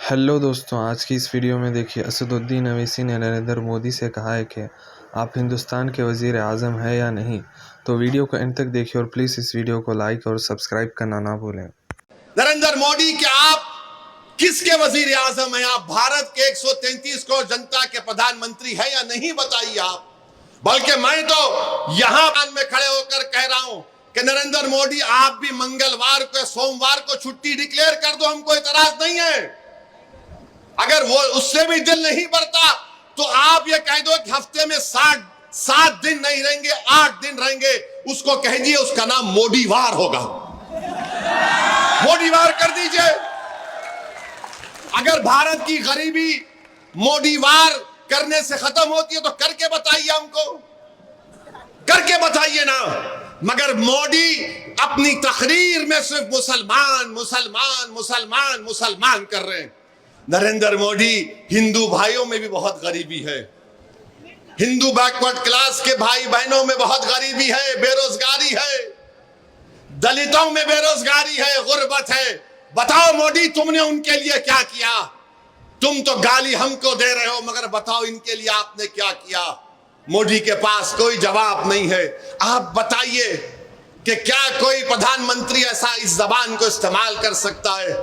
Hello दोस्तों, आज की इस वीडियो में देखिए असदुद्दीन अवैसी ने नरेंद्र मोदी से कहा है कि आप हिंदुस्तान के वज़ीर आज़म हैं या नहीं। तो वीडियो को अंत तक देखिए और प्लीज़ इस वीडियो को लाइक और सब्सक्राइब करना ना भूलें। नरेंद्र मोदी, क्या आप किसके वजीर आजम हैं? आप भारत के 133 करोड़ जनता के प्रधानमंत्री हैं या नहीं, बताइए आप। बल्कि मैं तो यहां में खड़े होकर कह रहा हूं कि नरेंद्र मोदी, आप भी मंगलवार को सोमवार को छुट्टी डिक्लेयर कर दो, हमको इतराज नहीं है। अगर वो उससे भी दिल नहीं भरता तो आप ये कह दो कि हफ्ते में 7 दिन नहीं रहेंगे, 8 दिन रहेंगे, उसको कह दिए उसका नाम मोदीवार होगा। मोदीवार कर दीजिए। अगर भारत की गरीबी मोदीवार करने से खत्म होती है तो करके बताइए, हमको करके बताइए ना। मगर मोदी अपनी तकरीर में सिर्फ मुसलमान मुसलमान मुसलमान मुसलमान कर रहे हैं। नरेंद्र मोदी, हिंदू भाइयों में भी बहुत गरीबी है, हिंदू बैकवर्ड क्लास के भाई बहनों में बहुत गरीबी है, बेरोजगारी है, दलितों में बेरोजगारी है, गुर्बत है। बताओ मोदी, तुमने उनके लिए क्या किया? तुम तो गाली हमको दे रहे हो, मगर बताओ इनके लिए आपने क्या किया? मोदी के पास कोई जवाब नहीं है। आप बताइए कि क्या कोई प्रधानमंत्री ऐसा इस जबान को इस्तेमाल कर सकता है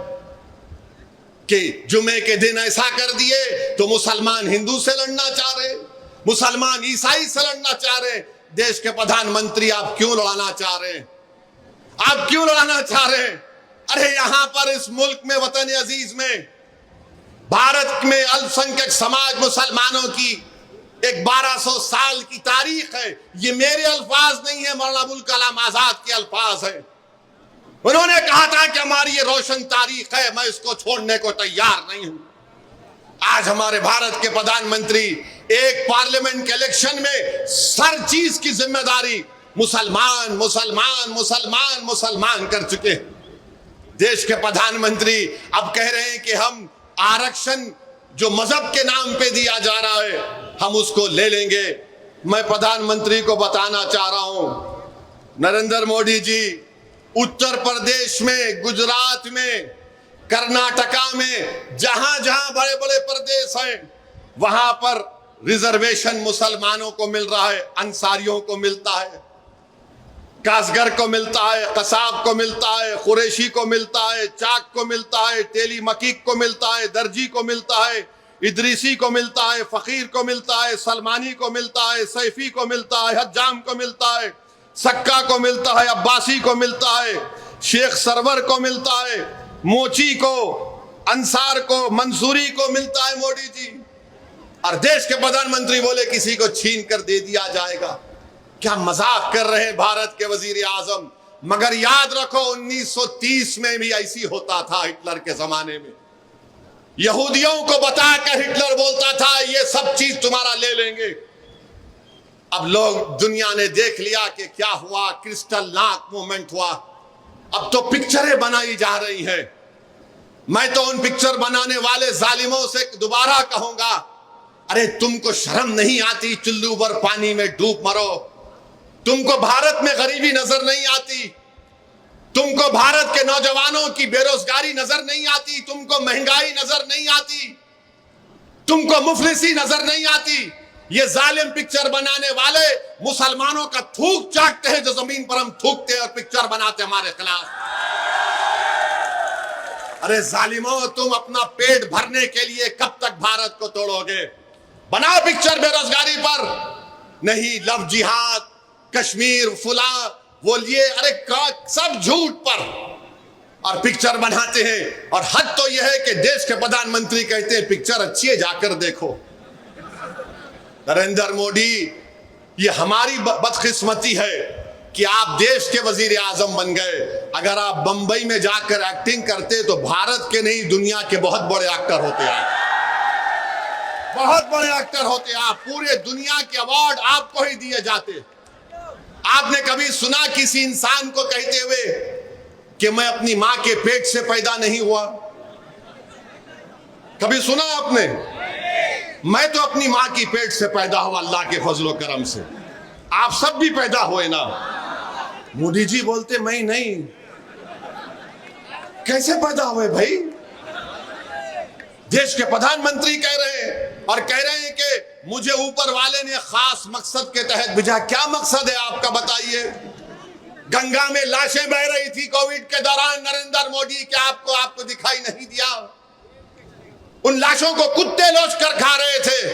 कि जुमे के दिन ऐसा कर दिए तो मुसलमान हिंदू से लड़ना चाह रहे, मुसलमान ईसाई से लड़ना चाह रहे। देश के प्रधानमंत्री, आप क्यों लड़ाना चाह रहे हैं? आप क्यों लड़ाना चाह रहे हैं? अरे यहां पर इस मुल्क में, वतन अजीज में, भारत में अल्पसंख्यक समाज मुसलमानों की एक 1200 साल की तारीख है। ये मेरे अल्फाज नहीं है, मौलाना अबुल कलाम आजाद के अल्फाज है। उन्होंने कहा था कि हमारी ये रोशन तारीख है, मैं इसको छोड़ने को तैयार नहीं हूं। आज हमारे भारत के प्रधानमंत्री एक पार्लियामेंट के इलेक्शन में हर चीज की जिम्मेदारी मुसलमान मुसलमान मुसलमान मुसलमान कर चुके हैं। देश के प्रधानमंत्री अब कह रहे हैं कि हम आरक्षण जो मजहब के नाम पे दिया जा रहा है, हम उसको ले लेंगे। मैं प्रधानमंत्री को बताना चाह रहा हूं, नरेंद्र मोदी जी, उत्तर प्रदेश में, गुजरात में, कर्नाटका में, जहां जहां बड़े बड़े प्रदेश हैं, वहां पर रिजर्वेशन मुसलमानों को मिल रहा है, अंसारियों को मिलता है, कासगर को मिलता है, कसाब को मिलता है, कुरैशी को मिलता है, चाक को मिलता है, तेली मकीक को मिलता है, दर्जी को मिलता है, इदरीसी को मिलता है, फकीर को मिलता है, सलमानी को मिलता है, सैफी को मिलता है, हज्जाम को मिलता है, सक्का को मिलता है, अब्बासी को मिलता है, शेख सरवर को मिलता है, मोची को, अंसार को, मंसूरी को मिलता है। मोदी जी और देश के प्रधानमंत्री बोले किसी को छीन कर दे दिया जाएगा। क्या मजाक कर रहे हैं भारत के वजीर आजम? मगर याद रखो, 1930 में भी ऐसी होता था। हिटलर के जमाने में यहूदियों को बताकर हिटलर बोलता था ये सब चीज तुम्हारा ले लेंगे। अब लोग, दुनिया ने देख लिया कि क्या हुआ, क्रिस्टल नाक मूवमेंट हुआ। अब तो पिक्चरें बनाई जा रही है। मैं तो उन पिक्चर बनाने वाले जालिमों से दोबारा कहूंगा, अरे तुमको शर्म नहीं आती? चुल्लू पर पानी में डूब मरो। तुमको भारत में गरीबी नजर नहीं आती? तुमको भारत के नौजवानों की बेरोजगारी नजर नहीं आती? तुमको महंगाई नजर नहीं आती? तुमको मुफलिसी नजर नहीं आती? ये जालिम पिक्चर बनाने वाले मुसलमानों का थूक चाटते हैं, जो जमीन पर हम थूकते हैं, और पिक्चर बनाते हमारे खिलाफ। अरे जालिमों, तुम अपना पेट भरने के लिए कब तक भारत को तोड़ोगे? बनाओ पिक्चर बेरोजगारी पर, नहीं लव जिहाद, कश्मीर, फुला, वो लिए, अरे सब झूठ पर और पिक्चर बनाते हैं। और हद तो यह है कि देश के प्रधानमंत्री कहते हैं पिक्चर अच्छी है, जाकर देखो। नरेंद्र मोदी, ये हमारी बदकिस्मती है कि आप देश के वजीर आजम बन गए। अगर आप बंबई में जाकर एक्टिंग करते तो भारत के नहीं, दुनिया के बहुत बड़े एक्टर होते आप, बहुत बड़े एक्टर होते आप। पूरे दुनिया के अवार्ड आपको ही दिए जाते। आपने कभी सुना किसी इंसान को कहते हुए कि मैं अपनी मां के पेट से पैदा नहीं हुआ? कभी सुना आपने? मैं तो अपनी मां की पेट से पैदा हुआ, अल्लाह के फजलो करम से। आप सब भी पैदा हुए ना? मोदी जी बोलते मैं नहीं। कैसे पैदा हुए भाई? देश के प्रधानमंत्री कह रहे हैं और कह रहे हैं कि मुझे ऊपर वाले ने खास मकसद के तहत भेजा। क्या मकसद है आपका बताइए? गंगा में लाशें बह रही थी कोविड के दौरान, नरेंद्र मोदी, क्या आपको दिखाई नहीं दिया? उन लाशों को कुत्ते लोच कर खा रहे थे।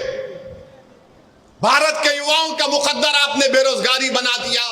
भारत के युवाओं का मुकद्दर आपने बेरोजगारी बना दिया।